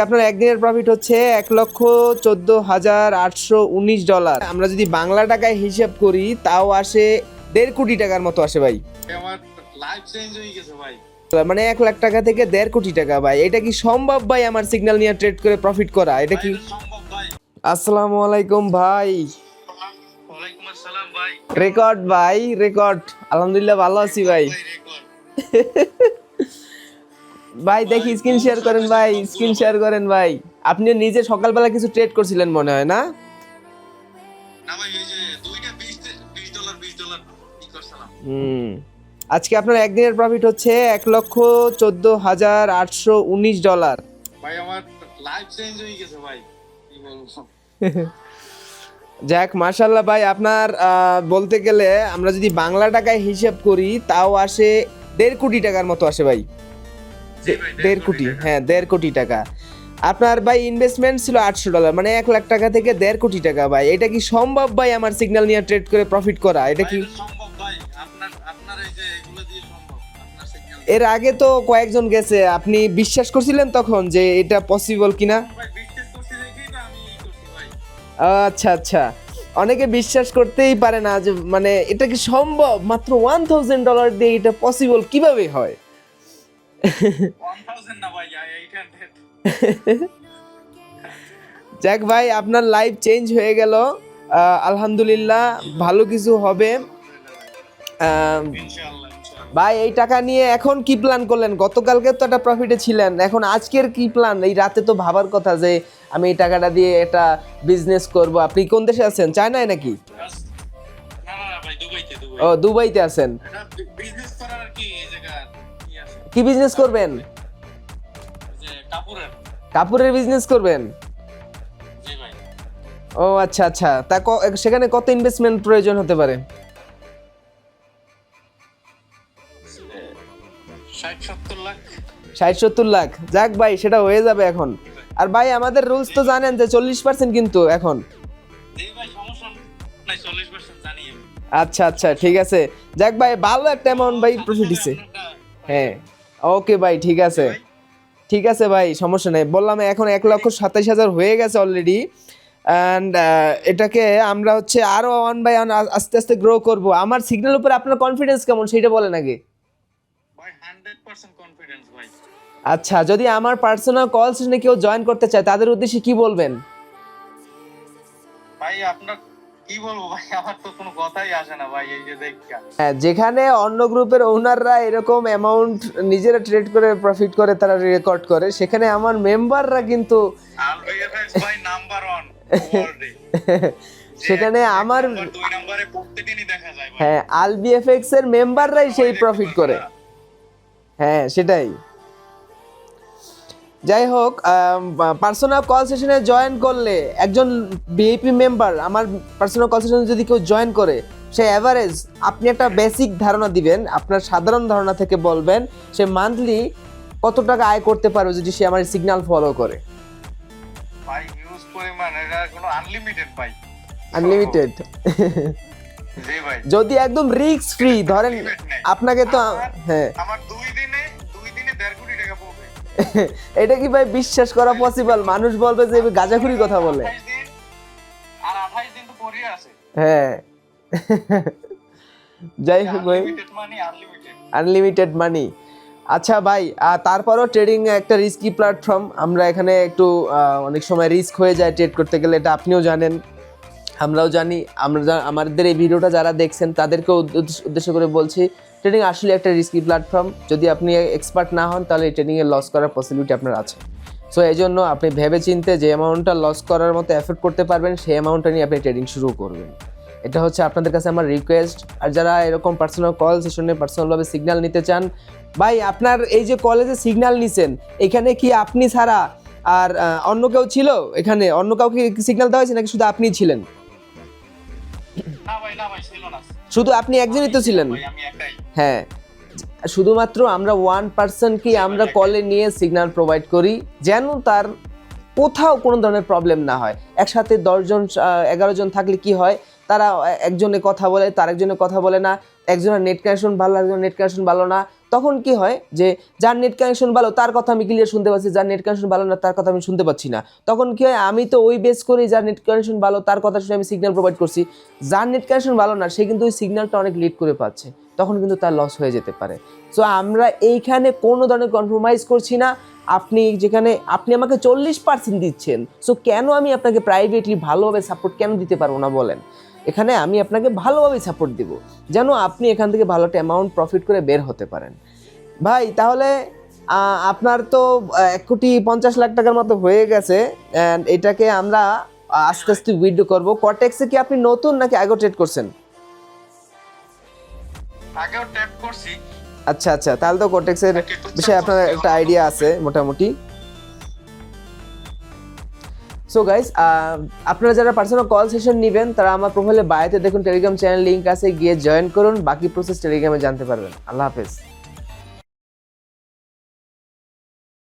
আপনার একদিনের প্রফিট হচ্ছে 1,14,819 ডলার। আমরা যদি বাংলা টাকায় হিসাব করি তাও আসে 1.5 কোটি টাকার মতো আসে ভাই। আমার লাইফ চেঞ্জ হয়ে গেছে ভাই। মানে 1 লাখ টাকা থেকে 1.5 কোটি টাকা ভাই। এটা কি সম্ভব ভাই আমার সিগন্যাল নিয়ে ট্রেড করে প্রফিট করা? এটা কি সম্ভব ভাই? আসসালামু আলাইকুম ভাই। ওয়ালাইকুম আসসালাম ভাই। রেকর্ড ভাই, রেকর্ড। আলহামদুলিল্লাহ ভালো আছি ভাই। ভাই দেখি স্ক্রিন শেয়ার করেন ভাই, স্ক্রিন শেয়ার করেন ভাই। আপনি নিজে সকালবেলা কিছু ট্রেড করছিলেন মনে হয় না? না ভাই, এই যে দুইটা 20 ডলার কি করছিলাম। আজকে আপনার একদিনের প্রফিট হচ্ছে 1,14,819 ডলার। ভাই আমার লাইফ চেঞ্জ হয়ে গেছে ভাই, কি বলবো। যাক মাশাআল্লাহ ভাই, আপনার বলতে গেলে আমরা যদি বাংলা টাকায় হিসাব করি তাও আসে 1.5 কোটি টাকার মতো আসে ভাই। 1.5 কোটি, হ্যাঁ 1.5 কোটি টাকা। আপনার ভাই ইনভেস্টমেন্ট ছিল $800, মানে 1 লাখ টাকা থেকে 1.5 কোটি টাকা ভাই। এটা কি সম্ভব ভাই আমার সিগন্যাল নিয়ে ট্রেড করে প্রফিট করা? এটা কি সম্ভব ভাই? আপনার এই যে এগুলো দিয়ে সম্ভব? আপনার সিগন্যাল এর আগে তো কয়েকজন গেছে, আপনি বিশ্বাস করছিলেন তখন যে এটা পসিবল কিনা? ভাই বিশ্বাস করতে দেখেই তো আমি করছি ভাই। আচ্ছা আচ্ছা, অনেকে বিশ্বাস করতেই পারে না যে মানে এটা কি সম্ভব, মাত্র $1,000 দিয়ে এটা পসিবল কিভাবে হয়? 1000 না ভাই, 800। যাক ভাই, আপনার লাইফ চেঞ্জ হয়ে গেল, আলহামদুলিল্লাহ ভালো কিছু হবে। ইনশাআল্লাহ। ভাই এই টাকা নিয়ে এখন কি প্ল্যান করলেন? গতকালকে তো একটা প্রফিটে ছিলেন, এখন আজকের কি প্ল্যান? এই রাতে তো ভাবার কথা যে আমি এই টাকাটা দিয়ে একটা বিজনেস করব। আপনি কোন দেশে আছেন, চায়নায় নাকি? না ভাই, দুবাইতে। ও দুবাইতে আছেন। এটা বিজনেস করার আর কি এই জায়গা কি আছে? কি বিজনেস করবেন? যে কাপড়ের বিজনেস করবেন? জি ভাই। ও আচ্ছা আচ্ছা, তা সেখানে কত ইনভেস্টমেন্ট প্রয়োজন হতে পারে? 60-70 লাখ। 60-70 লাখ? যাক ভাই, সেটা হয়ে যাবে এখন। আর ভাই আমাদের রুলস তো জানেন যে 40% কিন্তু এখন। জি ভাই, সমস্যা নাই, 40% জানি আমি। আচ্ছা আচ্ছা ঠিক আছে। যাক ভাই, ভালো একটা অ্যামাউন্ট ভাই প্রফিট দিছে। হ্যাঁ ওকে ভাই, ঠিক আছে ঠিক আছে ভাই, সমস্যা নেই। বললাম এখন 1,27,000 হয়ে গেছে অলরেডি। অ্যান্ড এটাকে আমরা হচ্ছে আরো ওয়ান বাই ওয়ান আস্তে আস্তে গ্রো করব। আমার সিগন্যাল উপরে আপনার কনফিডেন্স কেমন সেটা বলেন আগে। ভাই 100% কনফিডেন্স ভাই। আচ্ছা, যদি আমার পার্সোনাল কল সেশনে কেউ জয়েন করতে চায় তাদের উদ্দেশ্যে কি বলবেন? ভাই আপনার কি বলবো ভাই, আমার তো কোনো কথাই আসে না ভাই। এই যে দেখা, হ্যাঁ, যেখানে অন্য গ্রুপের ওনাররা এরকম অ্যামাউন্ট নিজেরা ট্রেড করে প্রফিট করে, তারা রেকর্ড করে, সেখানে আমার মেম্বাররা কিন্তু আলবিএফএক্স ভাই নাম্বার 1 ওয়ার্ল্ডে। সেখানে আমার 2 নম্বরে প্রত্যেকদিনই দেখা যায় ভাই। হ্যাঁ, আলবিএফএক্স এর মেম্বাররাই সেই প্রফিট করে। হ্যাঁ সেটাই। যাই হোক, পার্সোনাল কল সেশনে জয়েন করলে একজন ভিআইপি মেম্বার আমার পার্সোনাল কল সেশনে যদি কেউ জয়েন করে, সে অ্যাভারেজ, আপনি একটা বেসিক ধারণা দিবেন, আপনার সাধারণ ধারণা থেকে বলবেন সে মান্থলি কত টাকা আয় করতে পারবে যদি সে আমার সিগন্যাল ফলো করে। ভাই ইউজ পরিমাণ এটা কোনো আনলিমিটেড ভাই, আনলিমিটেড। জি ভাই। যদি একদম রিস্ক ফ্রি ধরেন আপনাকে তো, হ্যাঁ আমার 2 দিনে 1.5 কোটি টাকা পড়বে। এটা কি ভাই বিশ্বাস করা পসিবল? মানুষ বলবে যে গাঁজাখুরি কথা বলে। 28 দিন আর 28 দিন তো পড়ে আছে। হ্যাঁ যাই হোক ভাই, আনলিমিটেড মানি, আনলিমিটেড মানি। আচ্ছা ভাই, তারপরও ট্রেডিং একটা রিস্কি প্ল্যাটফর্ম। আমরা এখানে একটু অনেক সময় রিস্ক হয়ে যায় ট্রেড করতে গেলে, এটা আপনিও জানেন, আমরাও জানি। আমাদের এই ভিডিওটা যারা দেখছেন তাদেরকেও উদ্দেশ্য করে বলছি, ট্রেডিং আসলে একটা রিস্কি প্ল্যাটফর্ম। যদি আপনি এক্সপার্ট না হন তাহলে ট্রেডিংয়ে লস করার পসিবিলিটি আপনার আছে। সো এই জন্য আপনি ভেবে চিন্তে যে অ্যামাউন্টটা লস করার মতো এফোর্ড করতে পারবেন সেই অ্যামাউন্টটা নিয়ে আপনি ট্রেডিং শুরু করবেন। এটা হচ্ছে আপনাদের কাছে আমার রিকোয়েস্ট। আর যারা এরকম পার্সোনাল কল সেশনে পার্সোনালভাবে সিগন্যাল নিতে চান, ভাই আপনার এই যে কলেজে সিগন্যাল নিছেন, এখানে কি আপনি ছাড়া আর অন্য কেউ ছিল? এখানে অন্য কাউকে সিগন্যাল দেওয়া হয়েছে নাকি শুধু আপনিই ছিলেন? না ভাই ছিল না। শুধু আপনি একজনই তো ছিলেন? ভাই আমি একাই। হ্যাঁ, শুধুমাত্র আমরা 1 পার্সনকে আমরা কলে নিয়ে সিগন্যাল প্রোভাইড করি যেন তার কোথাও কোনো ধরনের প্রবলেম না হয়। একসাথে 10 জন 11 জন থাকলে কি হয়, তারা একজনে কথা বলে, তার একজনের কথা বলে না, একজনের নেট কানেকশন ভালো, একজনের নেট কানেকশন ভালো না, তখন কি হয় যে যার নেট কানেকশন ভালো তার কথা আমি ক্লিয়ার শুনতে পাচ্ছি, যার নেট কানেকশন ভালো না তার কথা আমি শুনতে পাচ্ছি না। তখন কি হয়, আমি তো ওই বেস করেই যার নেট কানেকশন ভালো তার কথা শুনে আমি সিগন্যাল প্রোভাইড করছি, যার নেট কানেকশন ভালো না সে কিন্তু ওই সিগন্যালটা অনেক লেট করে পাচ্ছে, তখন কিন্তু তার লস হয়ে যেতে পারে। সো আমরা এইখানে কোনো ধরনের কম্প্রোমাইজ করছি না। আপনি যেখানে আপনি আমাকে 40% দিচ্ছেন, সো কেন আমি আপনাকে প্রাইভেটলি ভালোভাবে সাপোর্ট কেন দিতে পারবো না বলেন? এখানে আমি আপনাকে ভালোভাবে সাপোর্ট দিব যেন আপনি এখান থেকে ভালো একটা অ্যামাউন্ট প্রফিট করে বের হতে পারেন। ভাই তাহলে আপনার তো 1,50,00,000 টাকার মতো হয়ে গেছে, অ্যান্ড এটাকে আমরা আস্তে আস্তে উইথড্র করবো। কটেক্সে কি আপনি নতুন নাকি আগেও ট্রেড করছেন? আগেও ট্যাপ করছি। আচ্ছা আচ্ছা, তাহলে তো কটেক্সের বিষয়ে আপনার একটা আইডিয়া আছে মোটামুটি। সো গাইস, আপনারা যারা পার্সোনাল কল সেশন নেবেন তারা আমার প্রোফাইলে বায়োতে দেখুন টেলিগ্রাম চ্যানেল লিংক আছে, গিয়ে জয়েন করুন, বাকি প্রসেস টেলিগ্রামে জানতে পারবেন। আল্লাহ হাফেজ।